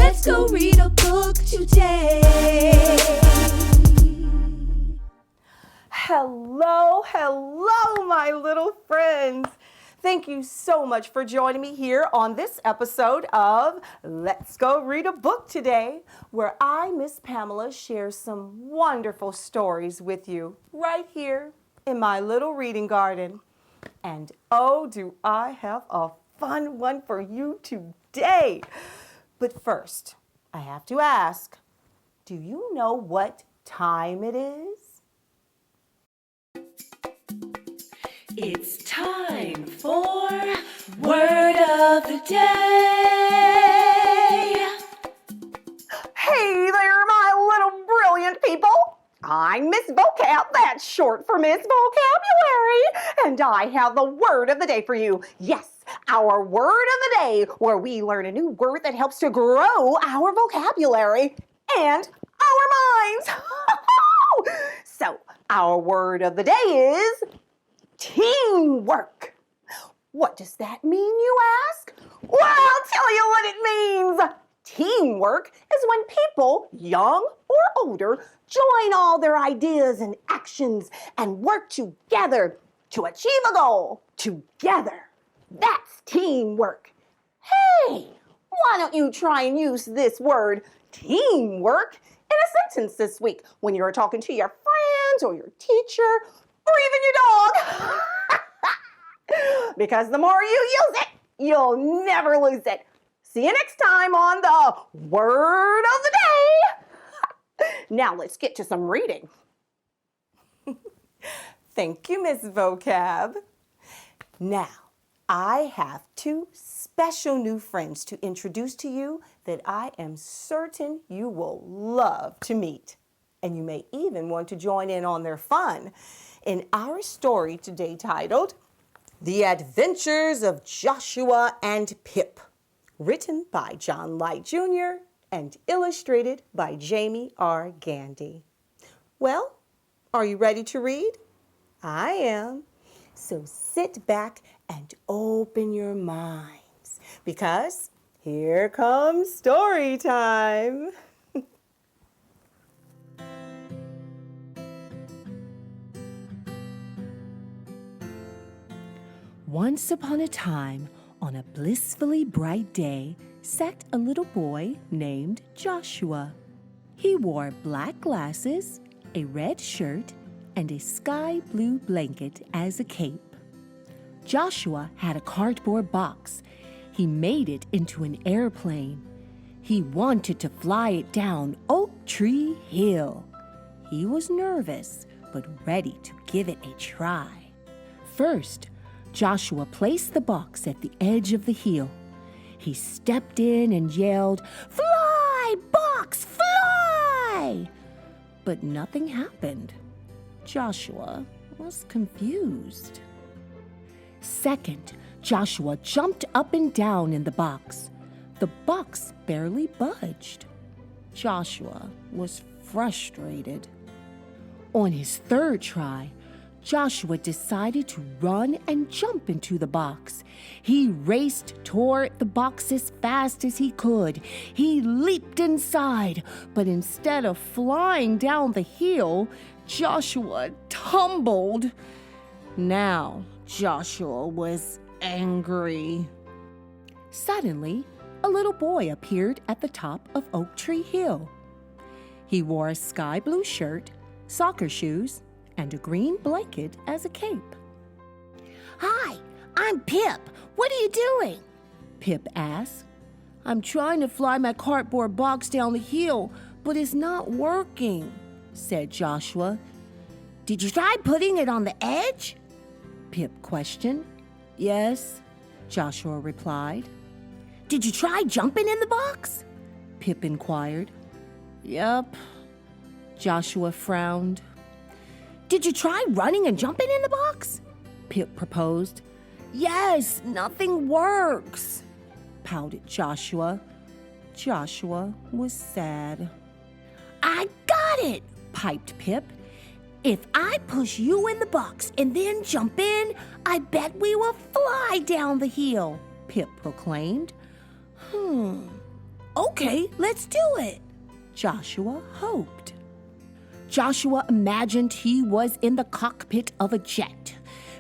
Let's go read a book today. Hello, my little friends. Thank you so much for joining me here on this episode of Let's Go Read a Book Today, where I, Miss Pamela, share some wonderful stories with you right here in my little reading garden. And oh, do I have a fun one for you today. But first, I have to ask, do you know what time it is? It's time for Word of the Day. Hey there, my little brilliant people. I'm Miss Vocab, that's short for Miss Vocabulary, and I have the word of the day for you. Yes, our word of the day, where we learn a new word that helps to grow our vocabulary and our minds. So, our word of the day is teamwork. What does that mean, you ask? Well, I'll tell you what it means. Teamwork is when people, young or older, join all their ideas and actions and work together to achieve a goal together. That's teamwork. Hey, why don't you try and use this word, teamwork, in a sentence this week when you're talking to your friends or your teacher or even your dog? Because the more you use it, you'll never lose it. See you next time on the Word of the Day. Now let's get to some reading. Thank you, Miss Vocab. Now, I have two special new friends to introduce to you that I am certain you will love to meet. And you may even want to join in on their fun in our story today titled, The Adventures of Joshua and Pip, written by John Light Jr. and illustrated by Jamie R. Gandy. Well, are you ready to read? I am. So sit back and open your minds, because here comes story time. Once upon a time, on a blissfully bright day, sat a little boy named Joshua. He wore black glasses, a red shirt, and a sky blue blanket as a cape. Joshua had a cardboard box. He made it into an airplane. He wanted to fly it down Oak Tree Hill. He was nervous, but ready to give it a try. First, Joshua placed the box at the edge of the hill. He stepped in and yelled, "Fly, box, fly!" But nothing happened. Joshua was confused. Second, Joshua jumped up and down in the box. The box barely budged. Joshua was frustrated. On his third try, Joshua decided to run and jump into the box. He raced toward the box as fast as he could. He leaped inside, but instead of flying down the hill, Joshua tumbled. Now Joshua was angry. Suddenly, a little boy appeared at the top of Oak Tree Hill. He wore a sky blue shirt, soccer shoes, and a green blanket as a cape. "Hi, I'm Pip. What are you doing?" Pip asked. "I'm trying to fly my cardboard box down the hill, but it's not working," said Joshua. "Did you try putting it on the edge?" Pip questioned. "Yes," Joshua replied. "Did you try jumping in the box?" Pip inquired. "Yep." Joshua frowned. "Did you try running and jumping in the box?" Pip proposed. "Yes, nothing works," pouted Joshua. Joshua was sad. "I got it," piped Pip. "If I push you in the box and then jump in, I bet we will fly down the hill," Pip proclaimed. Okay, let's do it, Joshua hoped. Joshua imagined he was in the cockpit of a jet.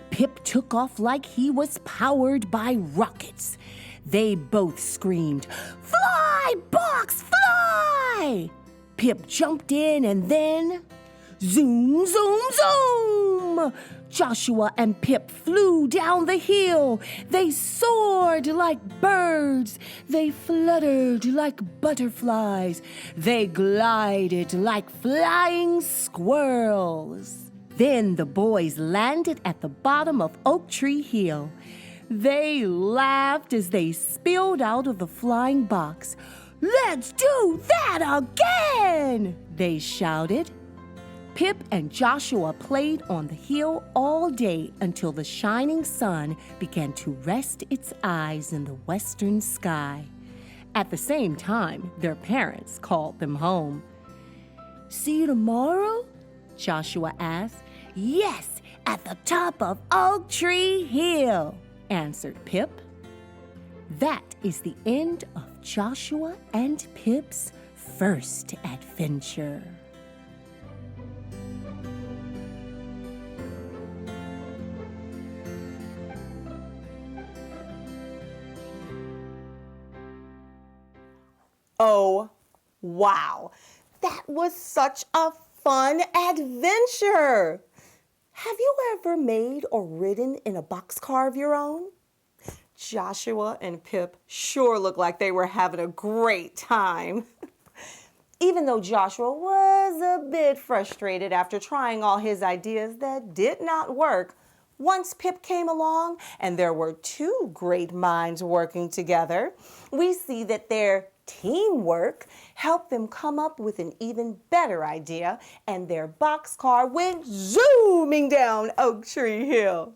Pip took off like he was powered by rockets. They both screamed, "Fly, Box, fly!" Pip jumped in and then, zoom, zoom, zoom! Joshua and Pip flew down the hill. They soared like birds. They fluttered like butterflies. They glided like flying squirrels. Then the boys landed at the bottom of Oak Tree Hill. They laughed as they spilled out of the flying box. "Let's do that again!" they shouted. Pip and Joshua played on the hill all day until the shining sun began to rest its eyes in the western sky. At the same time, their parents called them home. "See you tomorrow?" Joshua asked. "Yes, at the top of Oak Tree Hill," answered Pip. That is the end of Joshua and Pip's first adventure. Oh, wow. That was such a fun adventure. Have you ever made or ridden in a boxcar of your own? Joshua and Pip sure looked like they were having a great time. Even though Joshua was a bit frustrated after trying all his ideas that did not work, once Pip came along and there were two great minds working together, we see that their teamwork helped them come up with an even better idea, and their boxcar went zooming down Oak Tree Hill.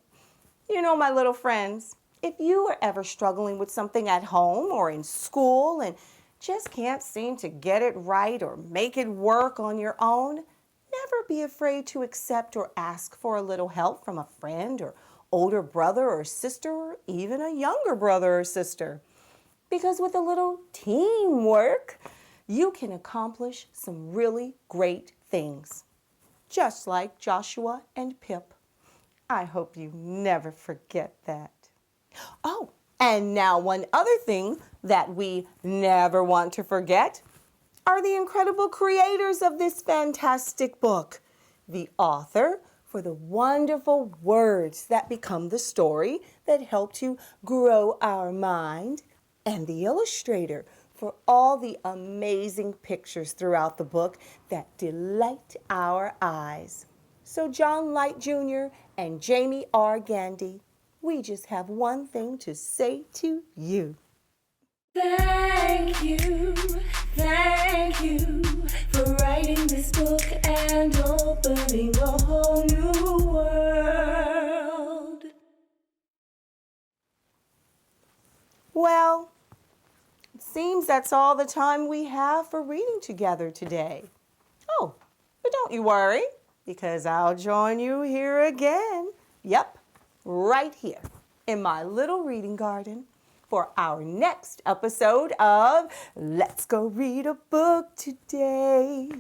You know, my little friends, if you are ever struggling with something at home or in school and just can't seem to get it right or make it work on your own, never be afraid to accept or ask for a little help from a friend or older brother or sister or even a younger brother or sister. Because with a little teamwork, you can accomplish some really great things, just like Joshua and Pip. I hope you never forget that. Oh, and now one other thing that we never want to forget are the incredible creators of this fantastic book, the author for the wonderful words that become the story that help to grow our mind, and the illustrator for all the amazing pictures throughout the book that delight our eyes. So John Light Jr. and Jamie R. Gandy, we just have one thing to say to you. Thank you for writing this book and opening a whole new world. Well, it seems that's all the time we have for reading together today. Oh, but don't you worry, because I'll join you here again. Yep, right here in my little reading garden for our next episode of Let's Go Read a Book Today.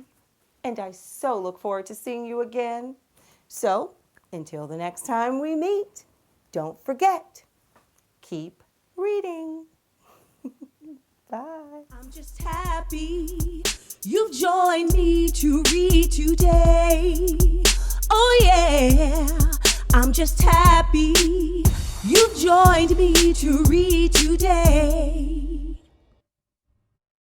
And I so look forward to seeing you again. So, until the next time we meet, don't forget, keep reading. Bye. I'm just happy you've joined me to read today. Oh yeah, I'm just happy you've joined me to read today.